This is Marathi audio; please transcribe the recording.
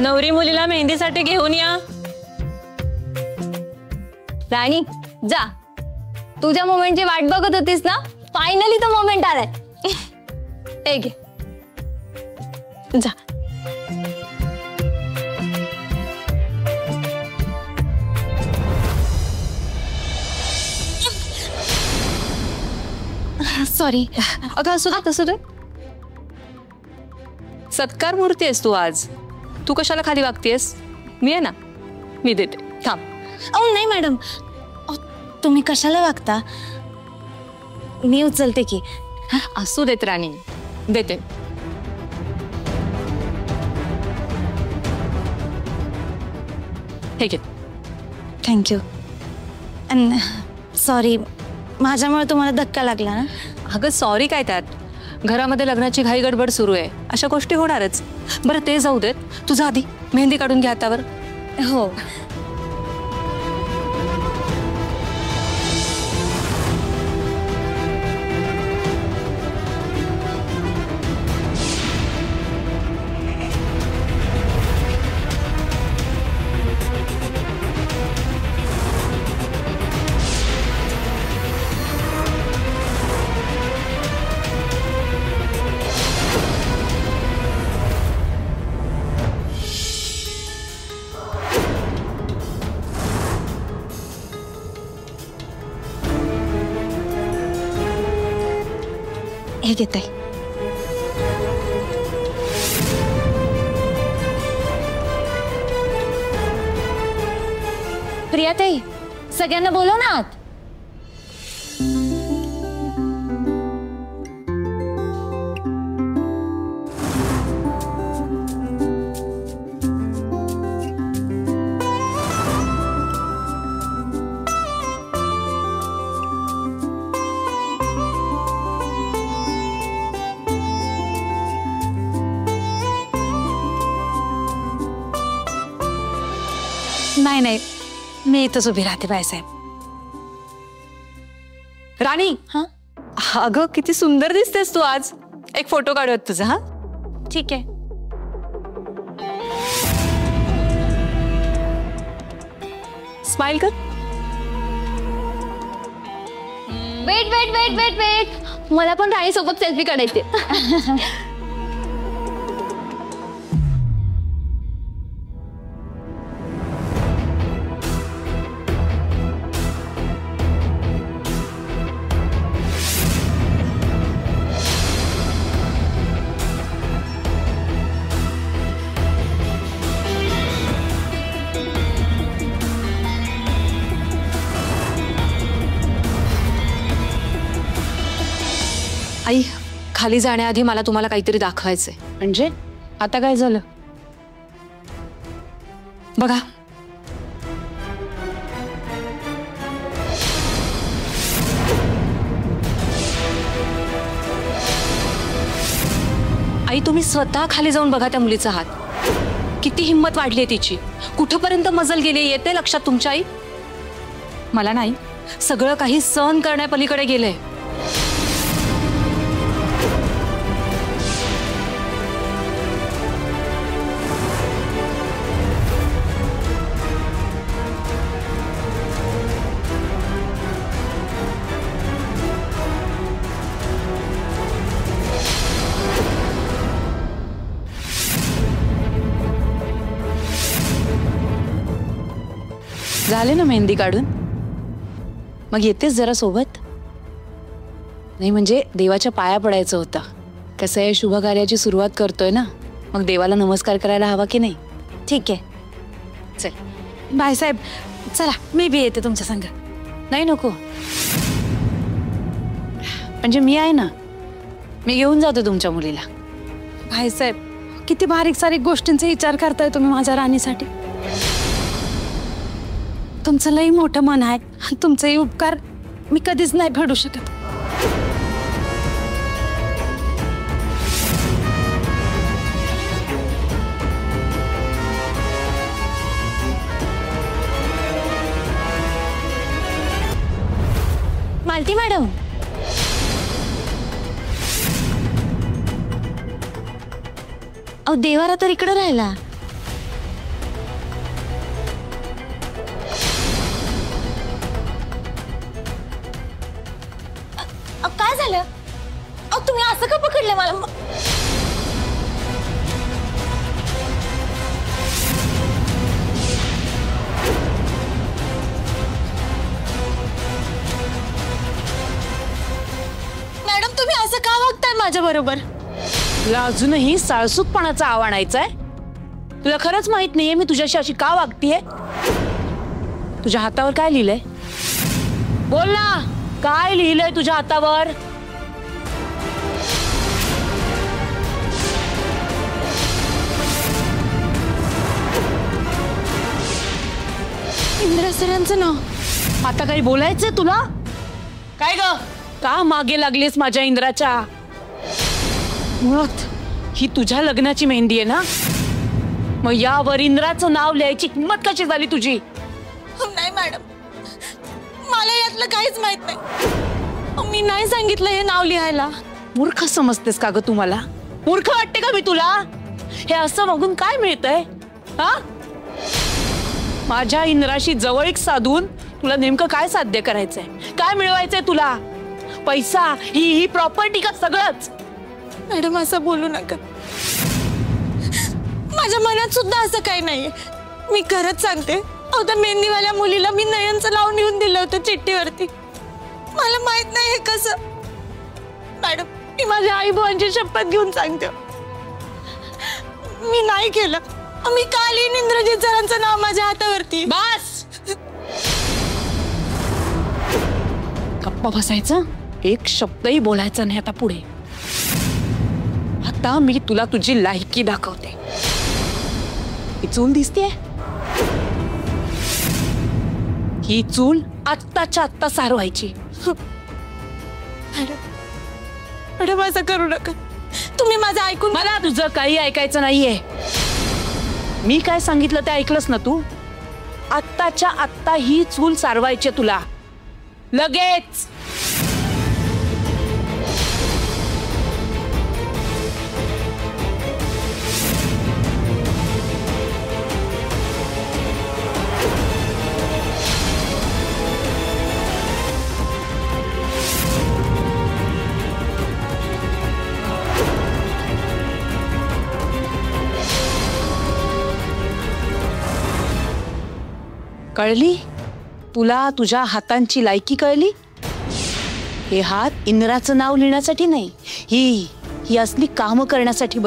नवरी मुलीला मेहंदीसाठी घेऊन या. राणी जा, तुझ्या मोमेंटची वाट बघत होतीस ना, फायनली तो मोमेंट आलाय. हे घे जा. सॉरी. अगं असू दे तसं दे. सत्कार मूर्ती आहेस तू आज. तू कशाला खाली वागतेस? मी आहे ना, मी देते. थांब. अहो नाही मॅडम, तुम्ही कशाला वागता? मी उचलते की. असू देत राणी, देते. हे घे. थँक्यू. सॉरी, माझ्यामुळे तुम्हाला धक्का लागला ना. अगं सॉरी काय त्यात. घरामध्ये लग्नाची घाई गडबड सुरू आहे, अशा गोष्टी होणारच. बरं ते जाऊ देत, तुझा आधी मेहंदी काढून घ्या हातावर. हो. हे घेते. प्रियाताई, सगळ्यांना बोलव ना आत. नाही नाही, मी इथंच उभी राहते बाईसाहेब. राणी. हा अगं किती सुंदर दिसतेस तू आज. एक फोटो काढूयात तुझा. हा ठीक आहे. स्माइल कर. Wait wait wait wait wait, मला पण राणी सोबत सेल्फी काढायची. आई, खाली जाण्याआधी मला तुम्हाला काहीतरी दाखवायचंय. म्हणजे आता काय झालं? बघा. आई, तुम्ही स्वतः खाली जाऊन बघा त्या मुलीचा हात. किती हिंमत वाढली तिची. कुठपर्यंत मजल गेली येते लक्षात तुमच्या आई? मला नाही, सगळं काही सहन करण्यापलीकडे गेलंय. झाले ना मेहंदी काढून? मग येतेस जरा सोबत? नाही म्हणजे देवाच्या पाया पडायचं होतं. कसं आहे, शुभ कार्याची सुरुवात करतोय ना, मग देवाला नमस्कार करायला हवा की नाही? ठीक आहे, चल. बाईसाहेब चला, मी बी येते तुमच्या संग. नाही नको, म्हणजे मी आहे ना, मी घेऊन जातो तुमच्या मुलीला. बाईसाहेब, किती बारीक सारीक गोष्टींचा विचार करताय तुम्ही माझ्या राणीसाठी. तुमचं लई मोठं मन आहे. तुमचे उपकार मी कधीच नाही फेडू शकत. मालती मॅडम, अहो देवारा तर इकडे राहिला. काय झालं? तुम्ही असं का पकडलं मला? मॅडम तुम्ही असं का वागताय माझ्या बरोबर? तुला अजूनही साळसूतपणाचा आव आणायचाय? तुला खरंच माहित नाहीये मी तुझ्याशी अशी का वागतीये? तुझ्या हातावर काय लिहिलंय? बोल ना, काय लिहिलंय तुझ्या हातावर? इंदिरा सरांचं नाव. आता काही बोलायचंय तुला? काय ग, का मागे लागलीस माझ्या इंद्राच्या? मुळात ही तुझ्या लग्नाची मेहंदी आहे ना, मग यावर इंद्राचं नाव लिहायची हिंमत कशी झाली तुझी? नाही मॅडम, मला यातलं काहीच माहित नाही. मी नाही सांगितलं हे नाव लिहायला. मूर्ख समजतेस का ग तुम्हाला? मूर्ख वाटते का मी तुला? हे असं बघून काय मिळतंय? हा, माझ्या इंद्राशी जवळीक साधून तुला नेमकं काय साध्य करायचंय? काय मिळवायचंय तुला? पैसा, ही प्रॉपर्टी का सगळंच? मॅडम असं बोलू नका. माझ्या मनात सुद्धा असं काही नाहीये. मी खरंच सांगते, त्या मेहंदीवाल्या मुलीला मी नयनचं नाव लिहून दिलं होतं चिठ्ठीवरती. मला माहित नाही हे कसं. मॅडम मी माझ्या आई भावांची शपथ घेऊन सांगते, मी नाही केलं. मी का लिहीन इंद्रजित सरांचं नाव माझ्या हातावरती? बस, गप्पा बसायचं, एक शब्दही बोलायचा नाही आता पुढे. आता मी तुला तुझी लायकी दाखवते. ही चूल दिसतेय? ही चूल आत्ताच्या आत्ता सारवायची. मॅडम असं करू नका. तुम्ही माझं ऐकून. मला तुझं काही ऐकायचं नाहीये. मी काय सांगितलं ते ऐकलंस ना तू? आत्ताच्या आत्ता ही चूल सारवायची तुला, लगेच. कळली तुला? तुझ्या हातांची लायकी कळली? हे हात इंद्राचं नाव लिहिण्यासाठी नाही, ही असली कामं करण्यासाठी